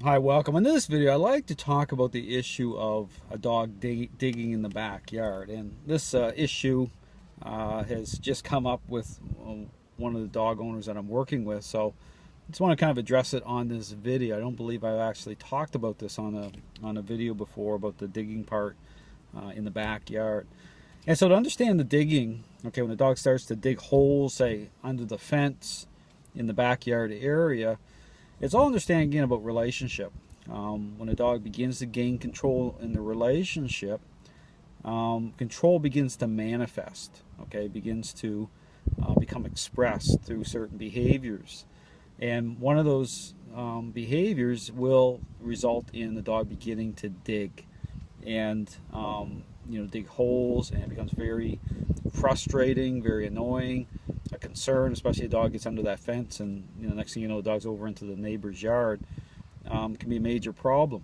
Hi, welcome. In this video, I'd like to talk about the issue of a dog digging in the backyard. And this issue has just come up with one of the dog owners that I'm working with. So I just want to kind of address it on this video. I don't believe I've actually talked about this on a video before about the digging part in the backyard. And so to understand the digging, okay, when the dog starts to dig holes, say under the fence in the backyard area, it's all understanding again about relationship. When a dog begins to gain control in the relationship, control begins to manifest. Okay, begins to become expressed through certain behaviors, and one of those behaviors will result in the dog beginning to dig, and dig holes, and it becomes very frustrating, very annoying, a concern, especially a dog gets under that fence, and next thing you know, the dog's over into the neighbor's yard. Can be a major problem.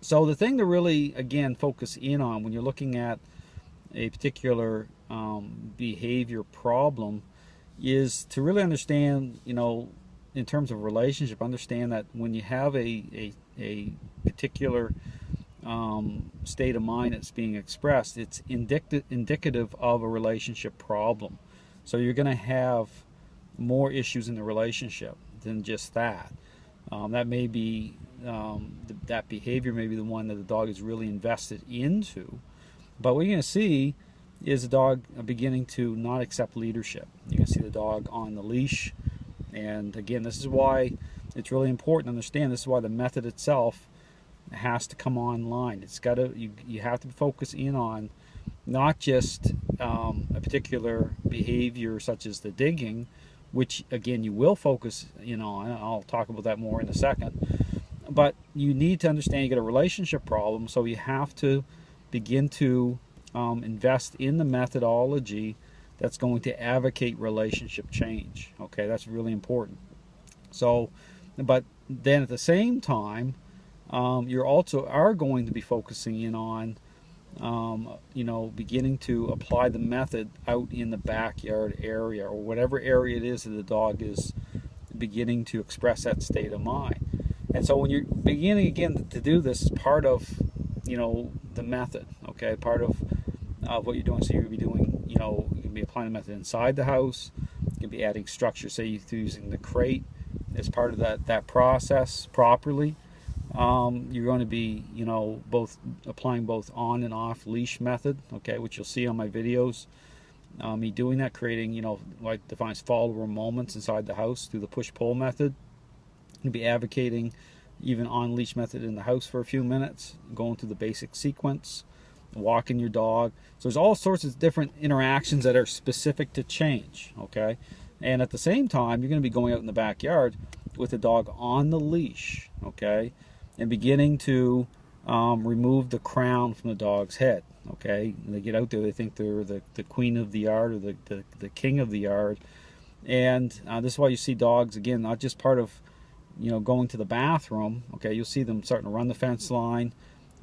So the thing to really, again, focus in on when you're looking at a particular behavior problem is to really understand, in terms of relationship, understand that when you have a particular state of mind that's being expressed, it's indicative of a relationship problem. So you're going to have more issues in the relationship than just that. That may be that behavior may be the one that the dog is really invested into. But what you're going to see is the dog beginning to not accept leadership. You can see the dog on the leash. And again, this is why it's really important to understand. This is why the method itself has to come online. It's got to you have to focus in on not just a particular behavior such as the digging, which again you will focus in on. I'll talk about that more in a second. But you need to understand you got a relationship problem, so you have to begin to invest in the methodology that's going to advocate relationship change. Okay, that's really important. So, but then at the same time, you're also are going to be focusing in on beginning to apply the method out in the backyard area, or whatever area it is that the dog is beginning to express that state of mind. And so when you're beginning again to do this, is part of the method. Okay, part of what you're doing. So you'll be doing, you can be applying the method inside the house. You can be adding structure, say you're using the crate as part of that process properly. You're going to be, both applying both on and off leash method, okay, which you'll see on my videos. Me doing that, creating, what defines follower moments inside the house through the push-pull method. You'll be advocating even on leash method in the house for a few minutes, going through the basic sequence, walking your dog. So there's all sorts of different interactions that are specific to change, okay? And at the same time, you're going to be going out in the backyard with the dog on the leash, okay? And beginning to remove the crown from the dog's head. Okay, and they get out there, they think they're the queen of the yard, or the king of the yard. And this is why you see dogs, again, not just part of going to the bathroom. Okay, you'll see them starting to run the fence line,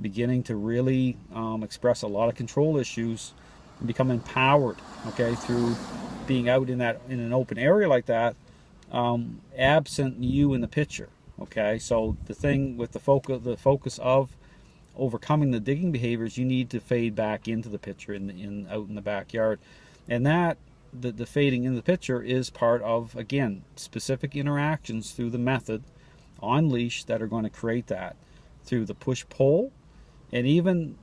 beginning to really express a lot of control issues and become empowered, okay, through being out in an open area like that, absent you in the picture. Okay, so the thing with the focus of overcoming the digging behaviors, you need to fade back into the picture out in the backyard, and that the fading in the picture is part of, again, specific interactions through the method on leash that are going to create that through the push pull. And even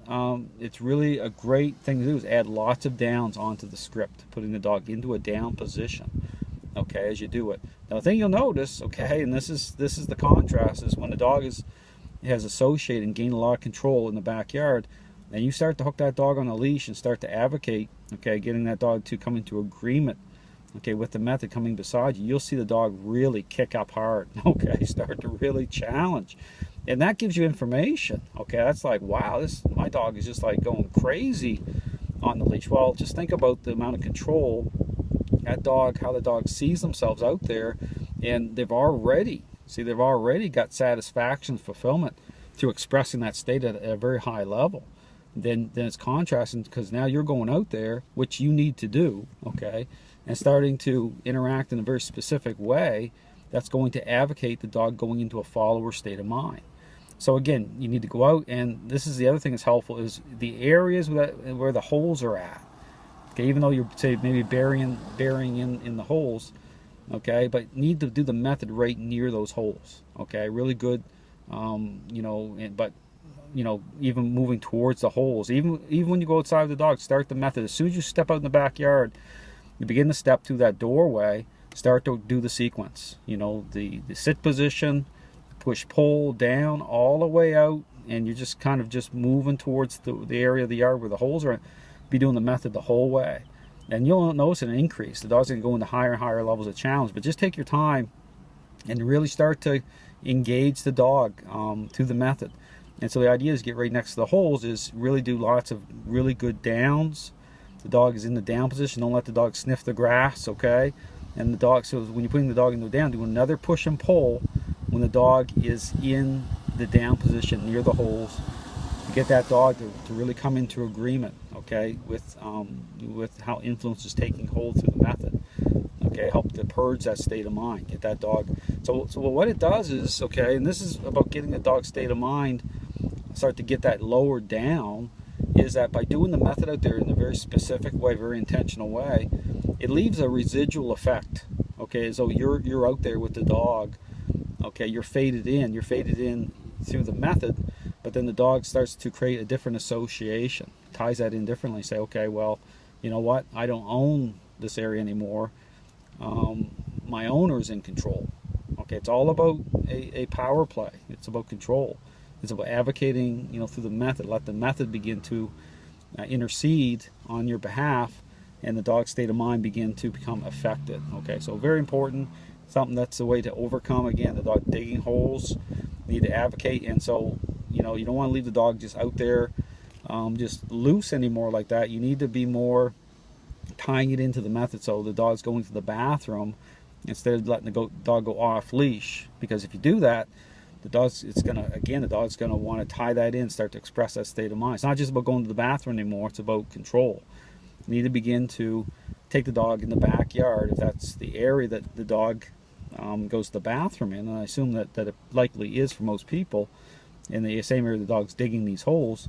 it's really a great thing to do is add lots of downs onto the script, putting the dog into a down position, okay, as you do it. Now the thing you'll notice, okay, and this is the contrast, is when the dog has associated and gained a lot of control in the backyard, and you start to hook that dog on a leash and start to advocate, okay, getting that dog to come into agreement, okay, with the method coming beside you, you'll see the dog really kick up hard, okay, start to really challenge. And that gives you information, okay, that's like, wow, my dog is just like going crazy on the leash. Well, just think about the amount of control that dog, how the dog sees themselves out there, and they've already got satisfaction, fulfillment through expressing that state at a very high level. Then it's contrasting, because now you're going out there, which you need to do, okay, and starting to interact in a very specific way that's going to advocate the dog going into a follower state of mind. So again, you need to go out, and this is the other thing that's helpful, is the areas where the holes are at. Okay, even though you're, say, maybe burying in the holes, okay, but need to do the method right near those holes. Okay, really good, you know, but you know, even moving towards the holes, even when you go outside with the dog, start the method as soon as you step out in the backyard. You begin to step through that doorway, start to do the sequence. You know, the sit position, push pull down all the way out, and you're just kind of just moving towards the area of the yard where the holes are. Be doing the method the whole way, and you'll notice an increase. The dog's going to go into higher and higher levels of challenge, but just take your time and really start to engage the dog to the method. And so the idea is get right next to the holes, is really do lots of really good downs. The dog is in the down position. Don't let the dog sniff the grass, okay? And the dog, so when you're putting the dog in the down, do another push and pull when the dog is in the down position near the holes. Get that dog to really come into agreement, okay, with how influence is taking hold through the method. Okay, help to purge that state of mind. Get that dog. So what it does is, okay, and this is about getting the dog's state of mind, start to get that lower down, is that by doing the method out there in a very specific way, very intentional way, it leaves a residual effect. Okay, so you're out there with the dog. Okay, you're faded in through the method, but then the dog starts to create a different association, ties that in differently. Say, okay, well, you know what? I don't own this area anymore. My owner's in control. Okay, it's all about a power play. It's about control. It's about advocating, you know, through the method. Let the method begin to intercede on your behalf, and the dog's state of mind begin to become affected. Okay, so very important. Something that's the way to overcome, again, the dog digging holes. You need to advocate, and so, you know, you don't want to leave the dog just out there just loose anymore like that. You need to be more tying it into the method, so the dog's going to the bathroom instead of letting the dog go off leash. Because if you do that, the dog's gonna want to tie that in, start to express that state of mind. It's not just about going to the bathroom anymore, it's about control. You need to begin to take the dog in the backyard, if that's the area that the dog goes to the bathroom in, and I assume that it likely is for most people, in the same area the dog's digging these holes.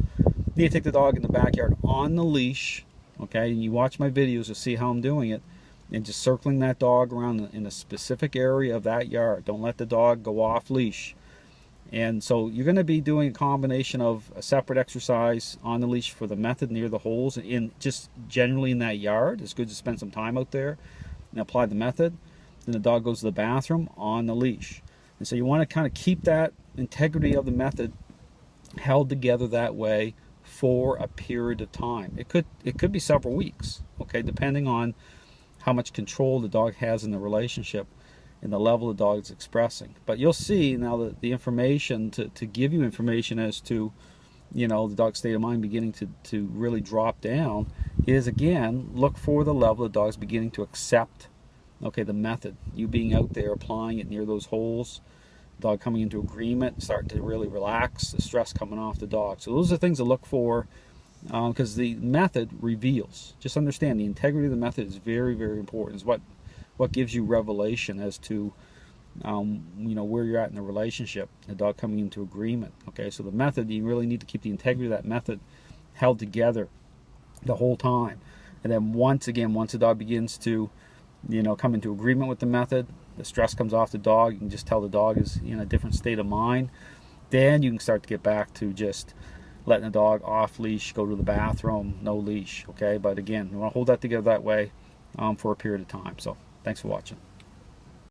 You need to take the dog in the backyard on the leash, okay, and you watch my videos to see how I'm doing it, and just circling that dog around in a specific area of that yard. Don't let the dog go off leash. And so you're going to be doing a combination of a separate exercise on the leash for the method near the holes, in just generally in that yard. It's good to spend some time out there and apply the method. Then the dog goes to the bathroom on the leash. And so you want to kind of keep that integrity of the method held together that way for a period of time. It could be several weeks, okay, depending on how much control the dog has in the relationship and the level the dog is expressing. But you'll see now that the information to give you information as to, you know, the dog's state of mind beginning to really drop down is, again, look for the level the dog's beginning to accept, okay, the method. You being out there applying it near those holes, dog coming into agreement, starting to really relax, the stress coming off the dog. So those are things to look for, because the method reveals. Just understand the integrity of the method is very, very important. It's what gives you revelation as to you know, where you're at in the relationship, the dog coming into agreement. Okay, so the method, you really need to keep the integrity of that method held together the whole time. And then once the dog begins to, you know, come into agreement with the method, the stress comes off the dog, you can just tell the dog is in a different state of mind, then you can start to get back to just letting the dog off leash, go to the bathroom, no leash. Okay, but again, you want to hold that together that way for a period of time. So thanks for watching.